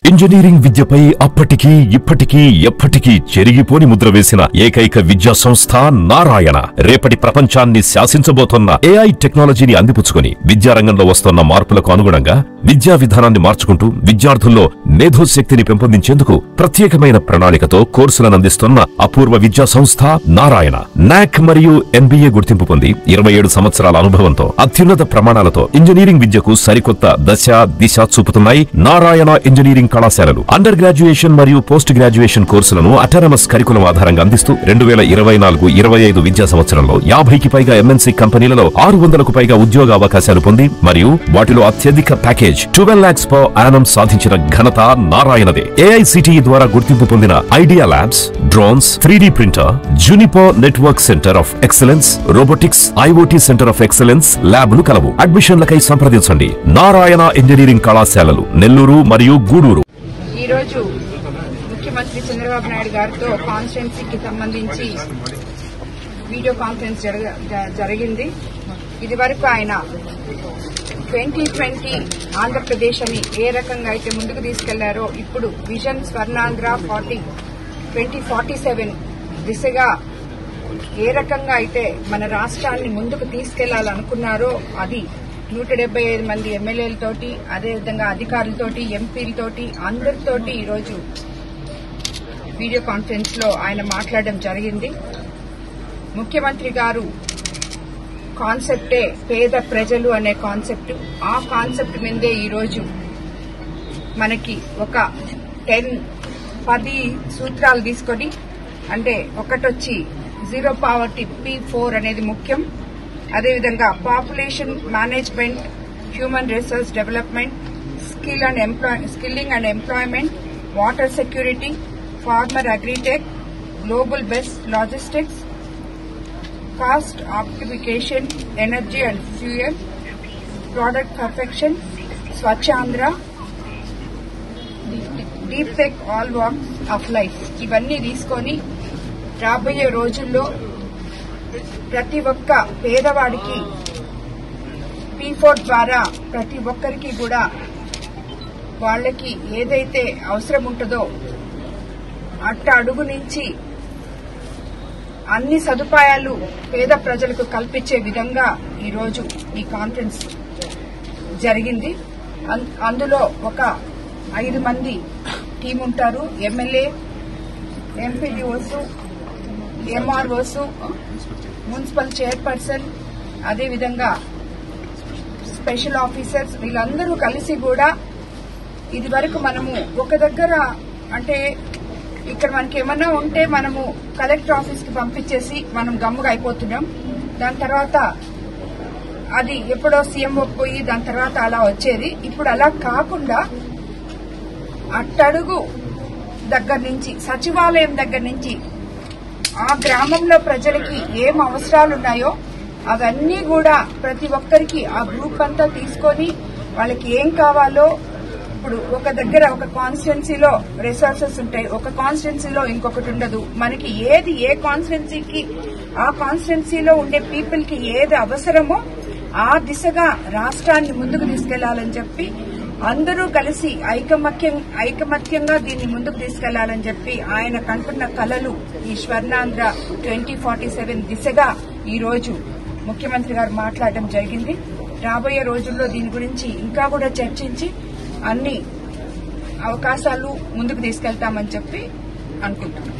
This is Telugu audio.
ఇంజనీరింగ్ విద్యపై అప్పటికీ ఇప్పటికీ ఎప్పటికీ చెరిగిపోని ముద్ర వేసిన ఏకైక విద్యా సంస్థ నారాయణ. రేపటి ప్రపంచాన్ని శాసించబోతున్న ఏఐ టెక్నాలజీని అందిపుచ్చుకుని విద్యారంగంలో వస్తున్న మార్పులకు అనుగుణంగా విద్యా విధానాన్ని మార్చుకుంటూ విద్యార్థుల్లో మేధోశక్తిని పెంపొందించేందుకు ప్రత్యేకమైన ప్రణాళికతో కోర్సులను అందిస్తున్న అపూర్వ విద్యా సంస్థ నారాయణ. నాక్ మరియు NBA గుర్తింపు పొంది 27 సంవత్సరాల అనుభవంతో అత్యున్నత ప్రమాణాలతో ఇంజనీరింగ్ విద్యకు సరికొత్త దశ దిశ చూపుతున్నాయి నారాయణ ఇంజనీరింగ్ కళాశాలలు. అండర్ గ్రాడ్యుయేషన్ మరియు పోస్ట్ గ్రాడ్యుయేషన్ కోర్సులను అటానమస్ కరికులం ఆధారంగా అందిస్తూ 2024-25 విద్యా సంవత్సరంలో 50కి పైగా MNC కంపెనీలలో 600కు పైగా ఉద్యోగ అవకాశాలు పొంది మరియు వాటిలో అత్యధిక ప్యాకేజ్ 12 lakhs per annum సాధించిన ఘనత నారాయణదే. AICTE ద్వారా గుర్తింపు పొందిన idea labs, drones, 3D printer, Juniper network centre of excellence, robotics, IoT centre of excellence ల్యాబ్లు కలవు. అడ్మిషన్లకై సంప్రదించండి. నారాయణ ఇంజనీరింగ్ కళాశాలలు, నెల్లూరు మరియు గూడూరు. ఈ రోజు ముఖ్యమంత్రి చంద్రబాబు నాయుడు గారితో కాన్స్టిట్యున్సీకి సంబంధించి వీడియో కాన్ఫరెన్స్ జరిగింది. ఇది వరకు ఆయన 2020 ఆంధ్రప్రదేశ్ అని ఏ రకంగా అయితే ముందుకు తీసుకెళ్లారో ఇప్పుడు విజన్ స్వర్ణాంధ్ర 2047 దిశగా ఏ రకంగా అయితే మన రాష్ట్రాన్ని ముందుకు తీసుకెళ్లాలనుకున్నారో అది 175 మంది ఎమ్మెల్యేలతోటి, అదేవిధంగా అధికారులతోటి, ఎంపీలతోటి, అందరితోటి ఈరోజు వీడియో కాన్ఫరెన్స్ లో ఆయన మాట్లాడడం జరిగింది. ముఖ్యమంత్రి గారు కాన్సెప్టే పేద ప్రజలు అనే కాన్సెప్ట్. ఆ కాన్సెప్ట్ మీదే ఈరోజు మనకి ఒక 10 సూత్రాలు తీసుకొని, అంటే ఒకటొచ్చి జీరో పావర్టీ P4 అనేది ముఖ్యం. అదేవిధంగా population management, human resource development, skilling and employment, water security, farmer agritech, global best logistics, cost optimization, energy and fuel, product perfection, Swachh Andhra, deep tech, all walks of life. ఇవన్నీ తీసుకొని రాబోయే రోజుల్లో ప్రతి ఒక్క పేదవాడికి P4 ద్వారా ప్రతి ఒక్కరికి కూడా వాళ్ళకి ఏదైతే అవసరం ఉంటుందో అట్ట అడుగు నుంచి అన్ని సదుపాయాలు పేద ప్రజలకు కల్పించే విధంగా ఈరోజు ఈ కాన్ఫరెన్స్ జరిగింది. అందులో ఒక 5 మంది టీం ఉంటారు. MLA, MPDOs, MROs, municipal chairperson, అదేవిధంగా స్పెషల్ ఆఫీసర్స్, వీళ్ళందరూ కలిసి కూడా ఇది వరకు మనము ఒక దగ్గర, అంటే ఇక్కడ మనకి ఏమన్నా ఉంటే మనము కలెక్టర్ ఆఫీస్ కి పంపించేసి మనం గమ్ముగా అయిపోతున్నాం. దాని తర్వాత అది ఎప్పుడో సీఎంఓ పోయి దాని తర్వాత అలా వచ్చేది. ఇప్పుడు అలా కాకుండా అట్టడుగు దగ్గర నుంచి, సచివాలయం దగ్గర నుంచి ఆ గ్రామంలో ప్రజలకి ఏం అవసరాలున్నాయో అవన్నీ కూడా ప్రతి ఒక్కరికి ఆ గ్రూప్ అంతా తీసుకొని వాళ్ళకి ఏం కావాలో, ఇప్పుడు ఒక దగ్గర ఒక కాన్స్టిట్యున్సీలో రిసోర్సెస్ ఉంటాయి, ఒక కాన్స్టిట్యున్సీలో ఇంకొకటి ఉండదు. మనకి ఏది ఏ కాన్స్టిట్యున్సీకి ఆ కాన్స్టిట్యున్సీలో ఉండే పీపుల్ కి ఏది అవసరమో ఆ దిశగా రాష్ట్రాన్ని ముందుకు తీసుకెళ్లాలని చెప్పి అందరూ కలిసి ఐకమత్యంగా దీన్ని ముందుకు తీసుకెళ్లాలని చెప్పి ఆయన కంటున్న కలలు ఈ స్వర్ణాంధ్ర 2047 దిశగా ఈ రోజు ముఖ్యమంత్రి గారు మాట్లాడడం జరిగింది. రాబోయే రోజుల్లో దీని గురించి ఇంకా కూడా చర్చించి అన్ని అవకాశాలు ముందుకు తీసుకెళ్తామని చెప్పి అనుకుంటున్నాం.